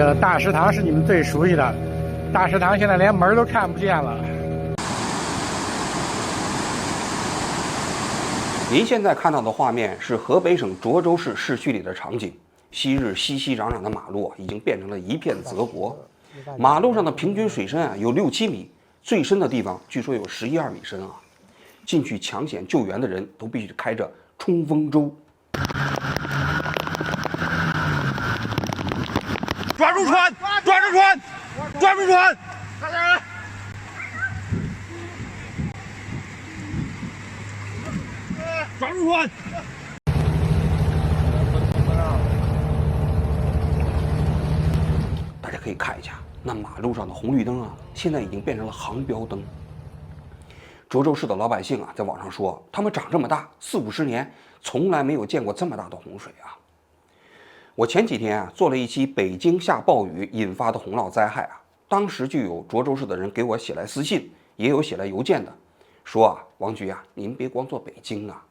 个大食堂是你们最熟悉的，大食堂现在连门都看不见了。您现在看到的画面是河北省涿州市市区里的场景。昔日熙熙攘攘的马路已经变成了一片泽国，马路上的平均水深有6-7米，最深的地方据说有11-12米深啊！进去抢险救援的人都必须开着冲锋舟。抓住船！抓住船！抓住船！快点！抓住船！大家可以看一下，那马路上的红绿灯啊，现在已经变成了航标灯。涿州市的老百姓啊，在网上说，他们长这么大40-50年，从来没有见过这么大的洪水啊。我前几天啊，做了一期北京下暴雨引发的洪涝灾害啊，当时就有涿州市的人给我写来私信，也有写来邮件的，说啊，王局啊，您别光做北京啊，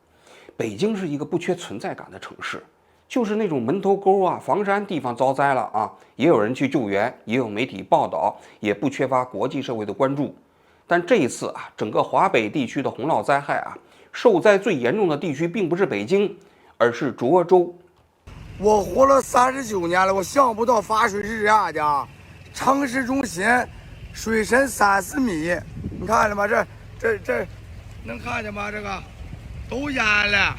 北京是一个不缺存在感的城市。就是那种门头沟啊、房山地方遭灾了啊，也有人去救援，也有媒体报道，也不缺乏国际社会的关注。但这一次啊，整个华北地区的洪涝灾害啊，受灾最严重的地区并不是北京，而是涿州。我活了39年了，我想不到发水是这样的。城市中心水深30米，你看了吗？这能看见吗？这个都淹了。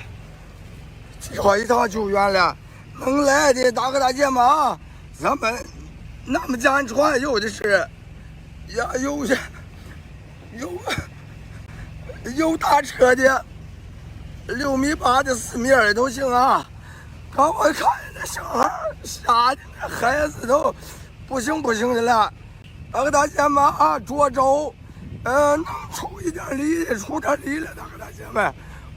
这一趟救援了，能来的大哥大姐们啊，咱们那么简船有的是，呀有大车的，6.8米的、4.2米的都行啊。刚我看那小孩吓的那孩子都不行的了。大哥大姐们啊，涿州，能出一点力的出点力了，大哥大姐们。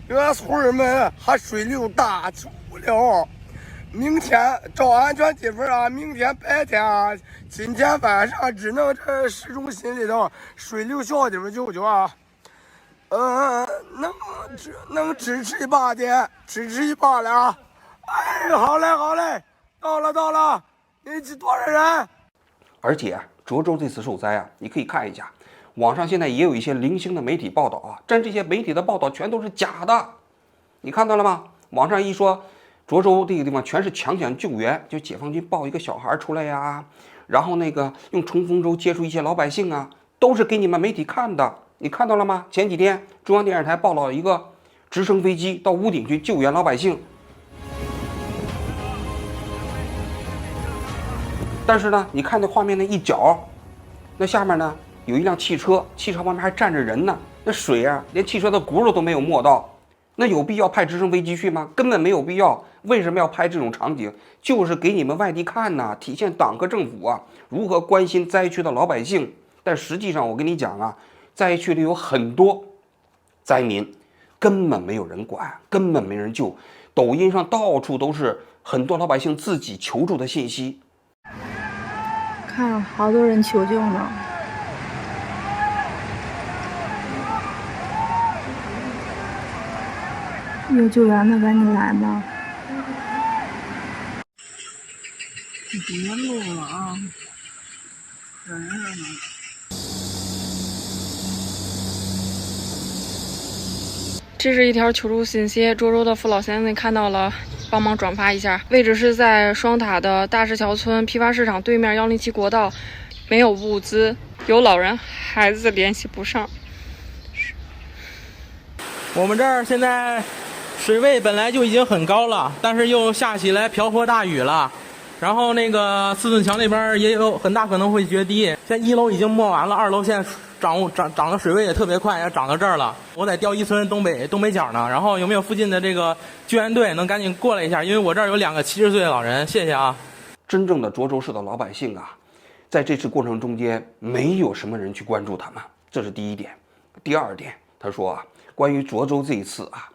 原村们还水流大，出不了。明天找安全地方啊！明天白天啊，今天晚上只能这市中心里头水流小地方救啊。能支持一把的，支持一把了啊！哎，好嘞，到了，你这多少人？而且涿州这次受灾啊，你可以看一下。网上现在也有一些零星的媒体报道啊，但这些媒体的报道全都是假的，你看到了吗？网上一说涿州这个地方全是抢险救援，就解放军抱一个小孩出来呀，然后那个用冲锋舟接触一些老百姓啊，都是给你们媒体看的，你看到了吗？前几天中央电视台报道一个直升飞机到屋顶去救援老百姓，但是呢，你看那画面那一角，那下面呢？有一辆汽车，汽车旁边还站着人呢。那水啊，连汽车的轱辘都没有没到。那有必要派直升飞机去吗？根本没有必要。为什么要拍这种场景？就是给你们外地看呐，体现党和政府啊如何关心灾区的老百姓。但实际上，我跟你讲啊，灾区里有很多灾民，根本没有人管，根本没人救。抖音上到处都是很多老百姓自己求助的信息。看，好多人求救呢。有救援的赶紧来吧！你别录了啊！人呢？这是一条求助信息，涿州的父老先生看到了，帮忙转发一下。位置是在双塔的大石桥村批发市场对面107国道，没有物资，有老人孩子联系不上。我们这儿现在水位本来就已经很高了，但是又下起来瓢泼大雨了，然后那个四墩桥那边也有很大可能会决堤。现在1楼已经没完了，2楼现在涨的水位也特别快，也涨到这儿了。我在吊衣村东北角呢，然后有没有附近的这个救援队能赶紧过来一下？因为我这儿有2个70岁的老人，谢谢啊。真正的涿州市的老百姓啊，在这次过程中间没有什么人去关注他们，这是第一点。第二点，他说啊，关于涿州这一次啊，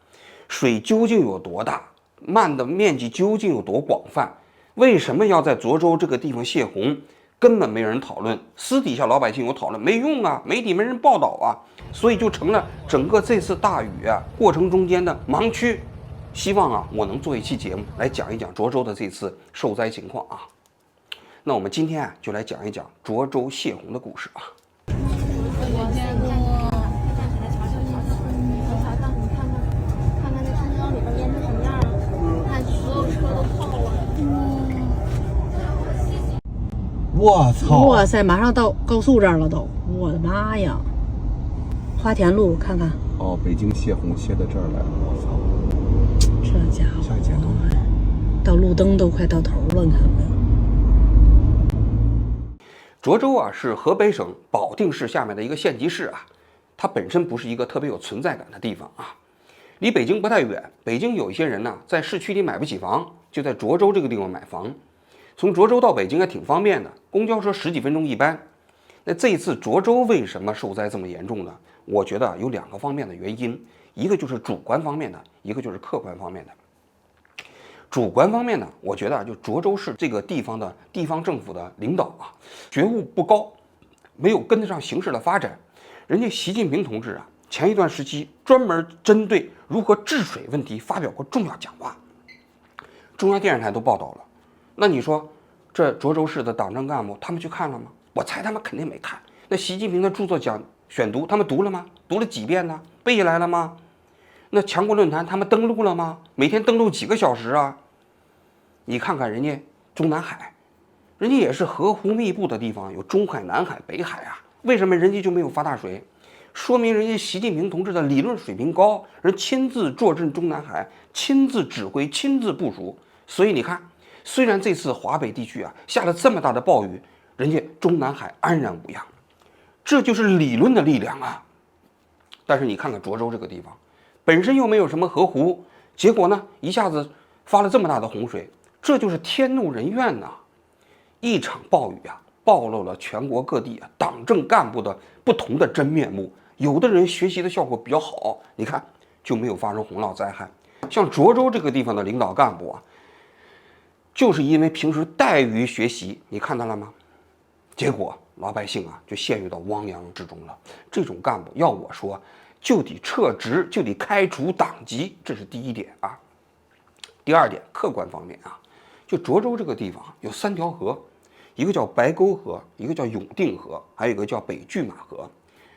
水究竟有多大，漫的面积究竟有多广泛，为什么要在涿州这个地方泄洪，根本没人讨论。私底下老百姓有讨论，没用啊，媒体没人报道啊，所以就成了整个这次大雨啊过程中间的盲区。希望啊，我能做一期节目来讲一讲涿州的这次受灾情况啊。那我们今天啊，就来讲一讲涿州泄洪的故事啊。我操！哇塞，马上到高速这儿了都，我的妈呀！花田路看看，哦，北京泄洪泄到这儿来了，我操！这家伙，下一剪头，到路灯都快到头了，你看没有？涿州啊是河北省保定市下面的一个县级市啊，它本身不是一个特别有存在感的地方啊，离北京不太远。北京有一些人呢，在市区里买不起房，就在涿州这个地方买房。从涿州到北京还挺方便的，公交车10几分钟一班。那这一次涿州为什么受灾这么严重呢？我觉得有2个方面的原因，一个就是主观方面的，一个就是客观方面的。主观方面呢，我觉得就涿州市这个地方的地方政府的领导啊，觉悟不高，没有跟得上形势的发展。人家习近平同志啊，前一段时期专门针对如何治水问题发表过重要讲话，中央电视台都报道了。那你说这涿州市的党政干部他们去看了吗？我猜他们肯定没看。那习近平的著作选读他们读了吗？读了几遍呢？背下来了吗？那强国论坛他们登录了吗？每天登录几个小时啊？你看看人家中南海，人家也是河湖密布的地方，有中海、南海、北海啊，为什么人家就没有发大水？说明人家习近平同志的理论水平高，人亲自坐镇中南海，亲自指挥，亲自部署。所以你看，虽然这次华北地区啊下了这么大的暴雨，人家中南海安然无恙，这就是理论的力量啊。但是你看看涿州这个地方，本身又没有什么河湖，结果呢一下子发了这么大的洪水，这就是天怒人怨呐！一场暴雨啊，暴露了全国各地啊党政干部的不同的真面目。有的人学习的效果比较好，你看就没有发生洪涝灾害。像涿州这个地方的领导干部啊，就是因为平时怠于学习，你看到了吗？结果老百姓啊就陷入到汪洋之中了。这种干部要我说，就得撤职，就得开除党籍，这是第一点啊。第二点，客观方面啊，就涿州这个地方有3条河，一个叫白沟河，一个叫永定河，还有一个叫北拒马河。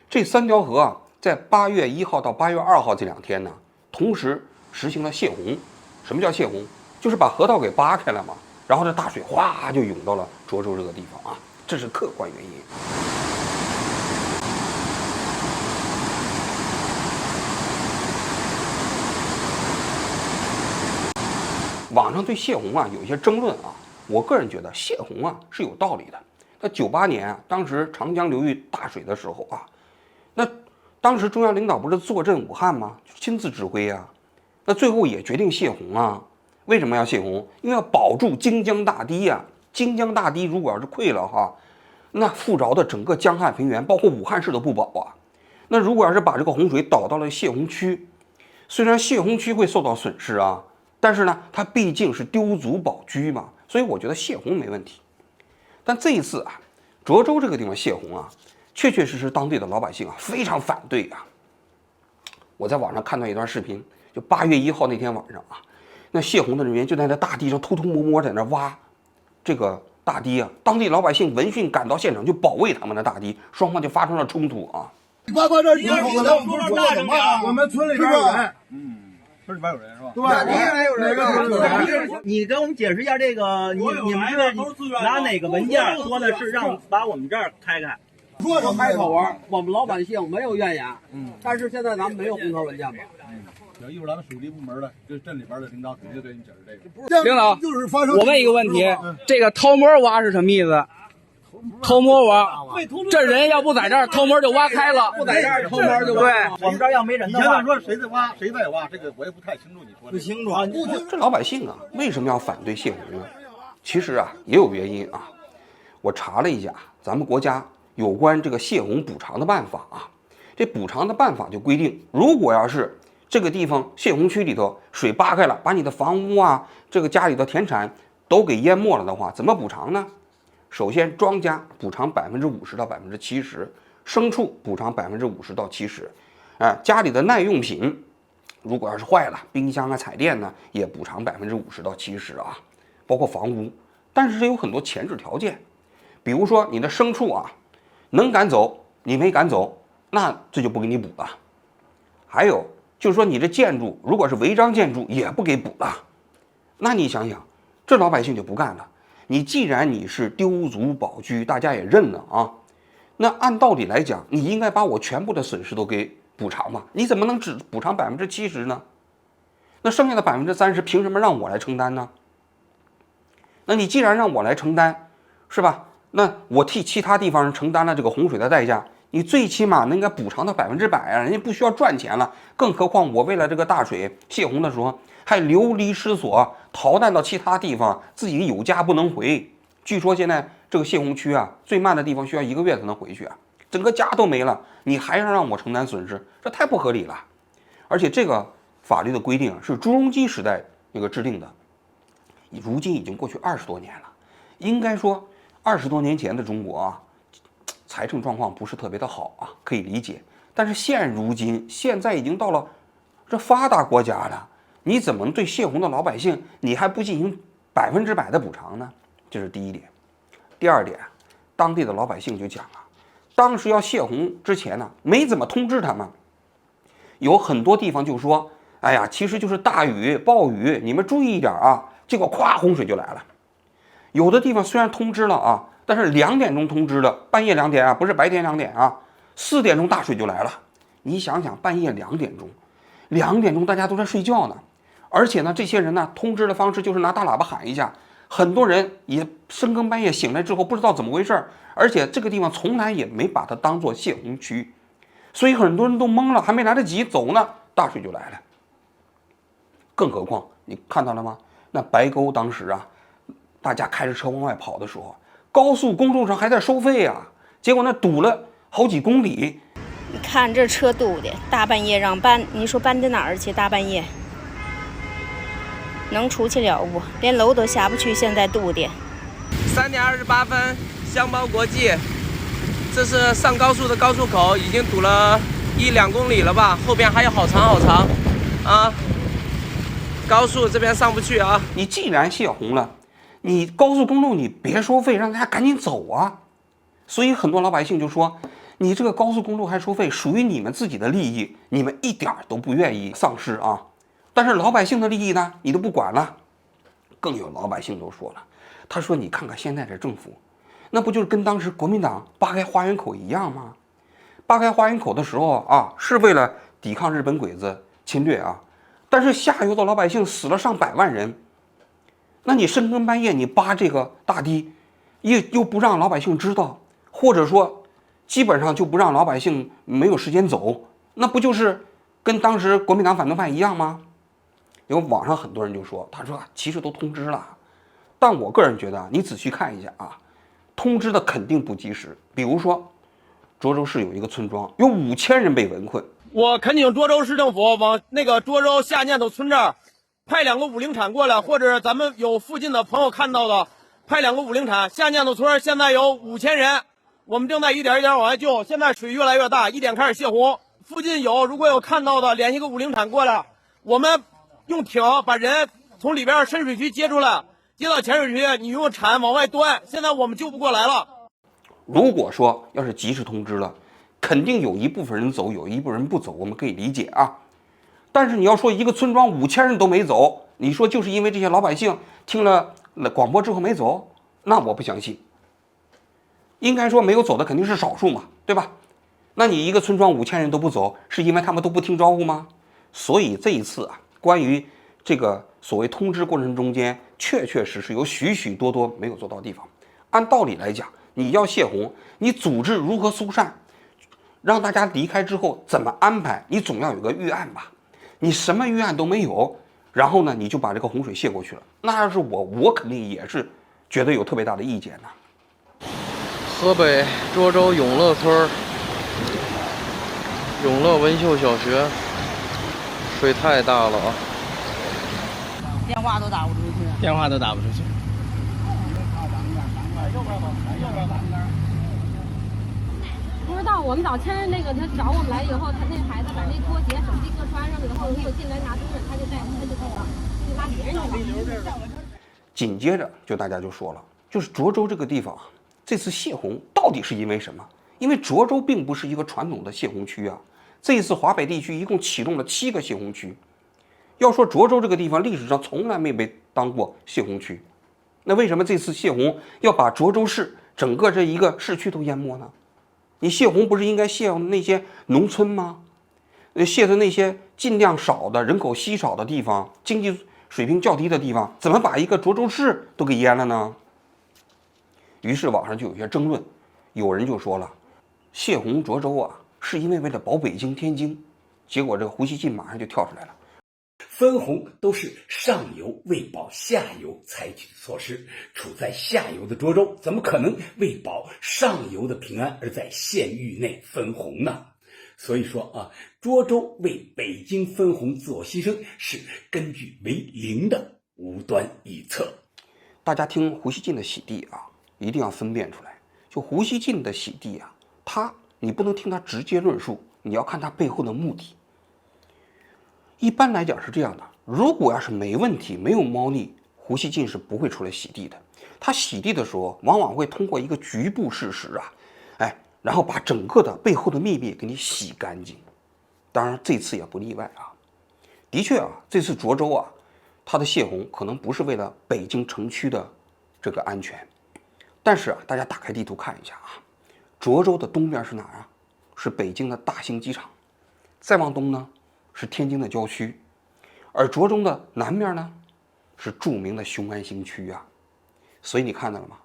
这3条河啊，在8月1号到8月2号这2天呢，同时实行了泄洪。什么叫泄洪？就是把河道给扒开了嘛，然后这大水哗就涌到了涿州这个地方啊，这是客观原因。网上对泄洪啊有一些争论啊，我个人觉得泄洪啊是有道理的。那98年啊，当时长江流域大水的时候啊，那当时中央领导不是坐镇武汉吗？亲自指挥啊，那最后也决定泄洪啊。为什么要泄洪？因为要保住荆江大堤呀。荆江大堤如果要是溃了哈，那覆着的整个江汉平原，包括武汉市都不保啊。那如果要是把这个洪水导到了泄洪区，虽然泄洪区会受到损失啊，但是呢，它毕竟是丢卒保车嘛，所以我觉得泄洪没问题。但这一次啊，涿州这个地方泄洪啊，确确实实当地的老百姓啊非常反对啊。我在网上看到一段视频，就8月1号那天晚上啊，那泄洪的人员就在那大地上偷偷摸摸在那挖这个大堤啊，当地老百姓闻讯赶到现场就保卫他们的大堤，双方就发生了冲突啊。你把这人口给他说大声点，我们村里边有人，村里边有人是吧？对，你还有人。你给我们解释一下这个，你们是拿哪个文件说的是让把我们这儿开开？说什么开口啊？我们老百姓没有怨言，但是现在咱们没有公投文件吧？有一会儿咱们水利部门的，就镇里边的领导肯定对你解释这个。领导，我问一个问题，这个偷摸挖是什么意思？偷摸挖，这人要不在这儿，偷摸就挖开了；不在这儿，偷摸就挖。对，我们这儿要没人的话，你现在说谁在挖，谁在挖，这个我也不太清楚。你说不清楚啊？这老百姓啊，为什么要反对泄洪呢？其实啊，也有原因啊。我查了一下，咱们国家有关这个泄洪补偿的办法啊，这补偿的办法就规定，如果要是这个地方泄洪区里头水扒开了，把你的房屋啊，这个家里的田产都给淹没了的话，怎么补偿呢？首先，庄稼补偿50%到70%，牲畜补偿50%到70%，家里的耐用品，如果要是坏了，冰箱啊、彩电呢，也补偿50%到70%啊，包括房屋。但是这有很多前置条件，比如说你的牲畜啊能赶走，你没赶走，那这就不给你补了。还有就是说你这建筑如果是违章建筑也不给补了。那你想想，这老百姓就不干了。你既然你是丢卒保车，大家也认了啊，那按道理来讲，你应该把我全部的损失都给补偿吧？你怎么能只补偿70%呢？那剩下的30%凭什么让我来承担呢？那你既然让我来承担，是吧？那我替其他地方人承担了这个洪水的代价，你最起码应该补偿到100%啊！人家不需要赚钱了，更何况我为了这个大水泄洪的时候还流离失所，逃难到其他地方，自己有家不能回。据说现在这个泄洪区啊，最慢的地方需要1个月才能回去啊，整个家都没了，你还要让我承担损失，这太不合理了。而且这个法律的规定是朱镕基时代那个制定的，如今已经过去20多年了。应该说20多年前的中国啊，财政状况不是特别的好啊，可以理解。但是现在已经到了这发达国家了，你怎么对泄洪的老百姓你还不进行100%的补偿呢？这是第一点。第二点，当地的老百姓就讲啊，当时要泄洪之前呢，没怎么通知他们。有很多地方就说，哎呀，其实就是大雨暴雨，你们注意一点啊，结果咵洪水就来了。有的地方虽然通知了啊，但是2点钟通知的，半夜2点啊，不是白天2点啊，4点钟大水就来了。你想想，半夜2点钟大家都在睡觉呢，而且呢，这些人呢通知的方式就是拿大喇叭喊一下，很多人也深更半夜醒来之后不知道怎么回事，而且这个地方从来也没把它当作泄洪区，所以很多人都懵了，还没来得及走呢，大水就来了。更何况你看到了吗？那白沟当时啊，大家开着车往外跑的时候，高速公路上还在收费啊，结果那堵了好几公里。你看这车堵的，大半夜让搬，你说搬到哪儿去？大半夜能出去了不？连楼都下不去，现在堵的。3点28分，香包国际，这是上高速的高速口，已经堵了1-2公里了吧？后边还有好长啊！高速这边上不去啊！你既然泄洪了，你高速公路你别收费，让大家赶紧走啊！所以很多老百姓就说，你这个高速公路还收费，属于你们自己的利益，你们一点都不愿意丧失啊！但是老百姓的利益呢，你都不管了。更有老百姓都说了，他说你看看现在这政府，那不就是跟当时国民党扒开花园口一样吗？扒开花园口的时候啊，是为了抵抗日本鬼子侵略啊，但是下游的老百姓死了上百万人，那你深更半夜你扒这个大堤，又不让老百姓知道，或者说基本上就不让老百姓没有时间走，那不就是跟当时国民党反动派一样吗？有网上很多人就说，他说其实都通知了，但我个人觉得你仔细看一下啊，通知的肯定不及时。比如说涿州市有一个村庄，有5000人被围困。我恳请涿州市政府往那个涿州下念头村这儿派2个武陵铲过来，或者咱们有附近的朋友看到的，派2个武陵铲。下念头村现在有5000人，我们正在一点一点往外救。现在水越来越大，1点开始泄洪。附近如果有看到的，联系个武陵铲过来，我们用艇把人从里边深水区接出来，接到浅水区，你用铲往外端。现在我们救不过来了。如果说要是及时通知了，肯定有一部分人走，有一部分人不走，我们可以理解啊。但是你要说一个村庄5000人都没走，你说就是因为这些老百姓听了广播之后没走，那我不相信。应该说没有走的肯定是少数嘛，对吧？那你一个村庄5000人都不走，是因为他们都不听招呼吗？所以这一次啊，关于这个所谓通知过程中间，确实有许许多多没有做到的地方。按道理来讲，你要泄洪，你组织如何疏散，让大家离开之后怎么安排，你总要有个预案吧？你什么预案都没有，然后呢，你就把这个洪水泄过去了。那要是我肯定也是觉得有特别大的意见的。河北涿州永乐村永乐文秀小学，水太大了啊！电话都打不出去。电话都打不出去。不知道，我们早前那个他找我们来以后，他那孩子把那拖鞋、手机搁船上以后，如果进来拿东西，他就走了，就拉别人去了。紧接着大家就说了，就是涿州这个地方啊，这次泄洪到底是因为什么？因为涿州并不是一个传统的泄洪区啊，这一次华北地区一共启动了7个泄洪区。要说涿州这个地方历史上从来没被当过泄洪区，那为什么这次泄洪要把涿州市整个这一个市区都淹没呢？你泄洪不是应该泄到那些农村吗？泄的那些尽量少的人口稀少的地方，经济水平较低的地方，怎么把一个涿州市都给淹了呢？于是网上就有些争论，有人就说了，泄洪涿州啊，是因为为了保北京、天津。结果这个胡锡进马上就跳出来了，分洪都是上游为保下游采取的措施，处在下游的涿州怎么可能为保上游的平安而在县域内分洪呢？所以说啊，涿州为北京分洪自我牺牲是根据为零的无端臆测。大家听胡锡进的洗地啊，一定要分辨出来，就胡锡进的洗地啊，你不能听他直接论述，你要看他背后的目的。一般来讲是这样的，如果要是没问题、没有猫腻，胡锡进是不会出来洗地的。他洗地的时候，往往会通过一个局部事实啊，然后把整个的背后的秘密给你洗干净。当然这次也不例外啊。的确啊，这次涿州啊，它的泄洪可能不是为了北京城区的这个安全，但是啊，大家打开地图看一下啊，涿州的东边是哪儿啊？是北京的大兴机场，再往东呢是天津的郊区，而涿州的南面呢是著名的雄安新区啊。所以你看到了吗？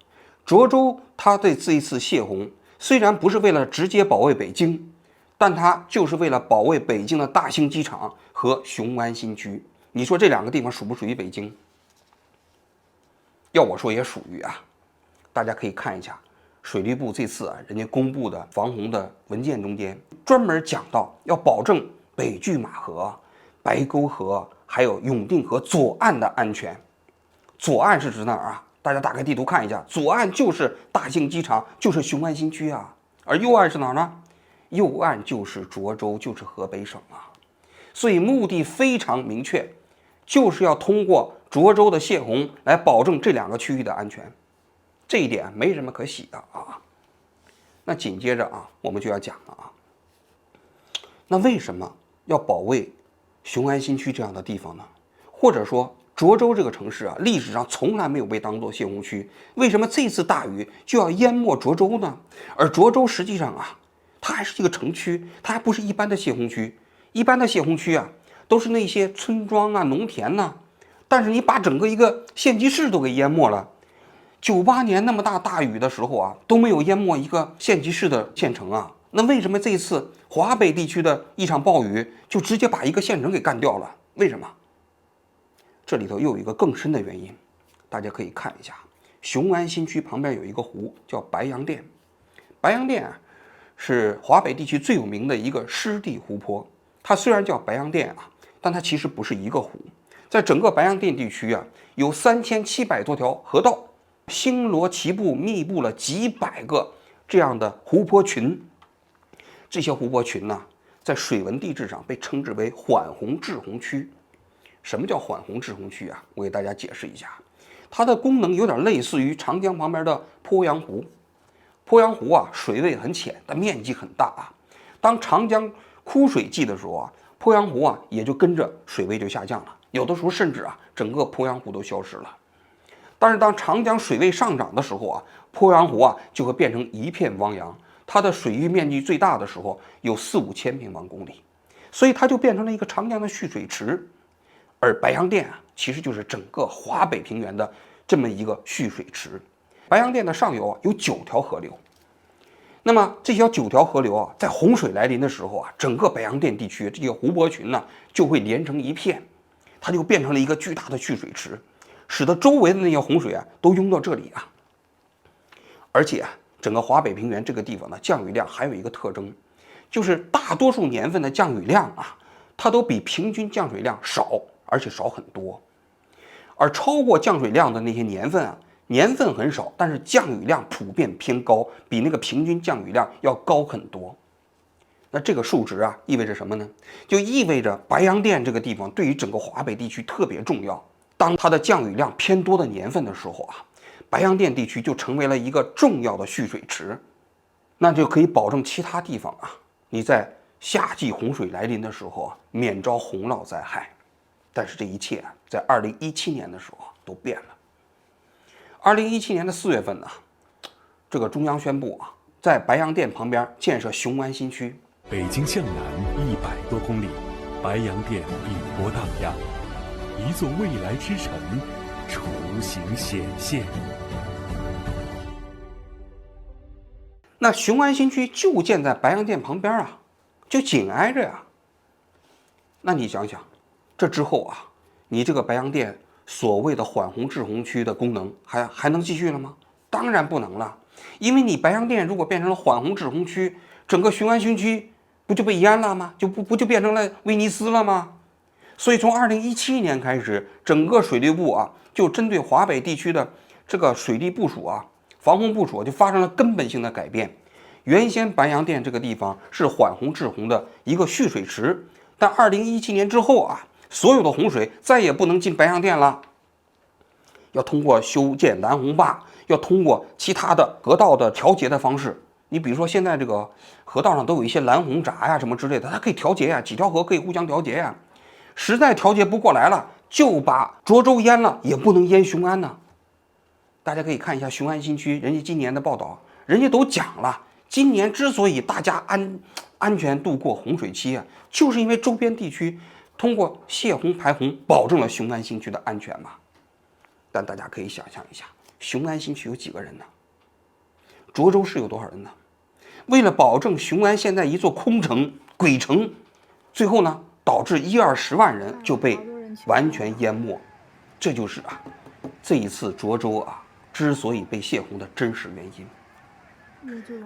涿州它对这一次泄洪虽然不是为了直接保卫北京，但它就是为了保卫北京的大兴机场和雄安新区。你说这2个地方属不属于北京？要我说也属于啊。大家可以看一下水利部这次人家公布的防洪的文件中间，专门讲到要保证北拒马河、白沟河还有永定河左岸的安全。左岸是指哪儿啊？大家打开地图看一下，左岸就是大兴机场，就是雄安新区啊。而右岸是哪儿呢？右岸就是涿州，就是河北省啊。所以目的非常明确，就是要通过涿州的泄洪来保证这2个区域的安全。这一点没什么可洗的啊。那紧接着啊，我们就要讲了啊，那为什么要保卫雄安新区这样的地方呢？或者说涿州这个城市啊，历史上从来没有被当作泄洪区，为什么这次大雨就要淹没涿州呢？而涿州实际上啊，它还是一个城区，它还不是一般的泄洪区。一般的泄洪区啊，都是那些村庄啊、农田呐，但是你把整个一个县级市都给淹没了。98年那么大雨的时候啊，都没有淹没一个县级市的县城啊。那为什么这一次华北地区的一场暴雨就直接把一个县城给干掉了？为什么？这里头又有一个更深的原因，大家可以看一下，雄安新区旁边有一个湖叫白洋淀。白洋淀啊，是华北地区最有名的一个湿地湖泊。它虽然叫白洋淀啊，但它其实不是一个湖。在整个白洋淀地区啊，有3700多条河道，星罗棋布，密布了几百个这样的湖泊群。这些湖泊群呢，在水文地质上被称之为缓洪滞洪区。什么叫缓洪滞洪区啊？我给大家解释一下，它的功能有点类似于长江旁边的鄱阳湖。鄱阳湖啊，水位很浅，但面积很大啊。当长江枯水季的时候啊，鄱阳湖啊也就跟着水位就下降了，有的时候甚至啊整个鄱阳湖都消失了。但是当长江水位上涨的时候啊，鄱阳湖啊就会变成一片汪洋，它的水域面积最大的时候有4-5千平方公里，所以它就变成了一个长江的蓄水池。而白洋淀啊，其实就是整个华北平原的这么一个蓄水池。白洋淀的上游啊有9条河流，那么这条9条河流啊，在洪水来临的时候啊，整个白洋淀地区这些湖泊群呢就会连成一片，它就变成了一个巨大的蓄水池，使得周围的那些洪水啊都涌到这里啊。而且啊，整个华北平原这个地方的降雨量还有一个特征，就是大多数年份的降雨量啊，它都比平均降水量少，而且少很多。而超过降水量的那些年份啊，年份很少，但是降雨量普遍偏高，比那个平均降雨量要高很多。那这个数值啊，意味着什么呢？就意味着白洋淀这个地方对于整个华北地区特别重要。当它的降雨量偏多的年份的时候啊，白洋淀地区就成为了一个重要的蓄水池，那就可以保证其他地方啊，你在夏季洪水来临的时候啊，免遭洪涝灾害。但是这一切啊，在2017年的时候都变了。2017年的4月份呢，这个中央宣布啊，在白洋淀旁边建设雄安新区。北京向南100多公里，白洋淀一波荡漾，一座未来之城雏形显现。那雄安新区就建在白洋淀旁边啊，就紧挨着呀。那你想想，这之后啊，你这个白洋淀所谓的缓洪滞洪区的功能还能继续了吗？当然不能了，因为你白洋淀如果变成了缓洪滞洪区，整个雄安新区不就被淹了吗？不就变成了威尼斯了吗？所以从2017年开始，整个水利部啊，就针对华北地区的这个水利部署啊、防洪部署就发生了根本性的改变。原先白洋淀这个地方是缓洪滞洪的一个蓄水池，但2017年之后啊，所有的洪水再也不能进白洋淀了，要通过修建拦洪坝，要通过其他的河道的调节的方式。你比如说现在这个河道上都有一些拦洪闸呀什么之类的，它可以调节呀，几条河可以互相调节呀。实在调节不过来了，就把涿州淹了，也不能淹雄安呢。大家可以看一下雄安新区人家今年的报道，人家都讲了，今年之所以大家安全度过洪水期啊，就是因为周边地区通过泄洪排洪保证了雄安新区的安全嘛。但大家可以想象一下，雄安新区有几个人呢？涿州市有多少人呢？为了保证雄安现在一座空城、鬼城，最后呢，导致10-20万人就被完全淹没。这就是啊，这一次涿州啊之所以被泄洪的真实原因。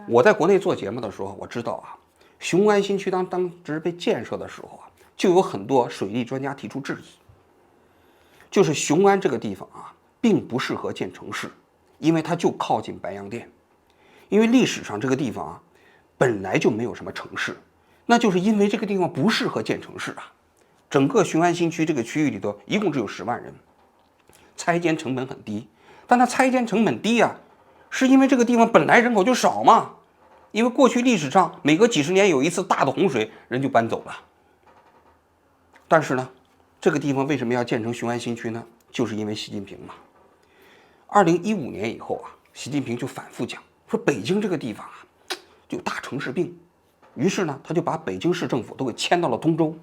我在国内做节目的时候，我知道啊，雄安新区当时被建设的时候啊，就有很多水利专家提出质疑，就是雄安这个地方啊，并不适合建城市，因为它就靠近白洋淀。因为历史上这个地方啊，本来就没有什么城市，那就是因为这个地方不适合建城市啊。整个雄安新区这个区域里头，一共只有10万人，拆迁成本很低。但它拆迁成本低啊，是因为这个地方本来人口就少嘛。因为过去历史上每隔几十年有一次大的洪水，人就搬走了。但是呢，这个地方为什么要建成雄安新区呢？就是因为习近平嘛。2015年以后啊，习近平就反复讲，说北京这个地方啊，就有大城市病。于是呢，他就把北京市政府都给迁到了通州。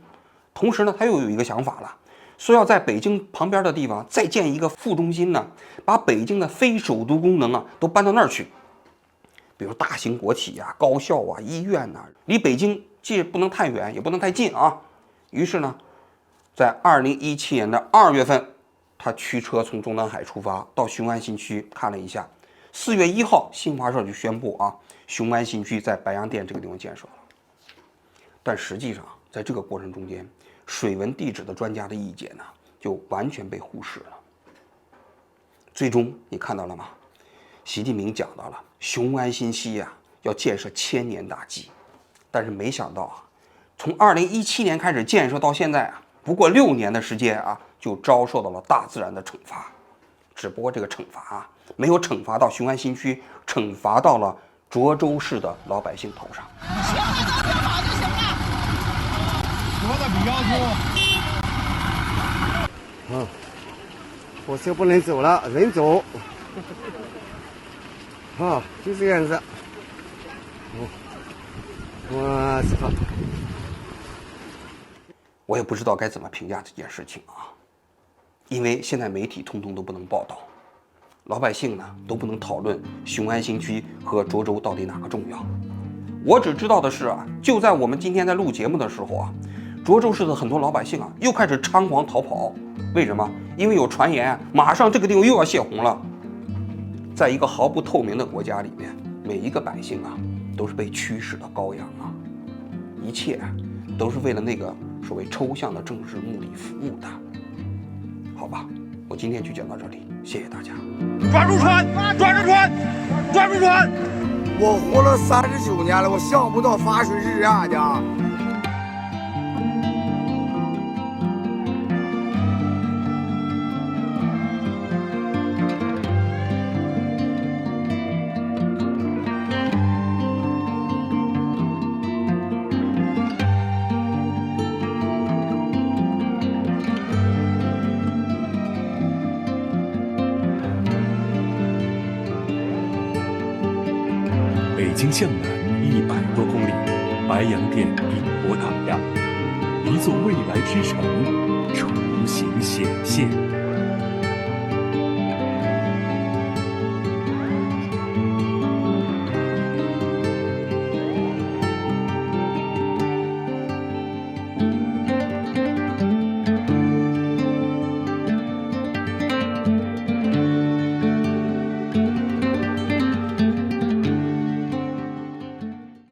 同时呢，他又有一个想法了，说要在北京旁边的地方再建一个副中心呢，把北京的非首都功能啊都搬到那儿去。比如大型国企啊、高校啊、医院呐，离北京既不能太远，也不能太近啊。于是呢，在2017年的2月份，他驱车从中南海出发，到雄安新区看了一下。4月1号，新华社就宣布啊，雄安新区在白洋淀这个地方建设了。但实际上，在这个过程中间，水文地质的专家的意见呢，就完全被忽视了。最终你看到了吗？习近平讲到了雄安新区啊，要建设1000年大计，但是没想到啊，从2017年开始建设到现在啊，不过6年的时间啊，就遭受到了大自然的惩罚。只不过这个惩罚啊，没有惩罚到雄安新区，惩罚到了涿州市的老百姓头上。说的比较多。火车不能走了，人走。就这样子。我操！我也不知道该怎么评价这件事情啊，因为现在媒体通通都不能报道，老百姓呢都不能讨论雄安新区和涿州到底哪个重要。我只知道的是啊，就在我们今天在录节目的时候啊，涿州市的很多老百姓啊又开始猖狂逃跑。为什么？因为有传言马上这个地方又要泄洪了。在一个毫不透明的国家里面，每一个百姓啊都是被驱使的羔羊啊，一切都是为了那个所谓抽象的政治目的服务的。好吧，我今天就讲到这里，谢谢大家。抓住船，抓住船，抓住船！我活了39年了，我想不到发水是啥的。京向南100多公里，白洋淀比不大呀，一座未来之城。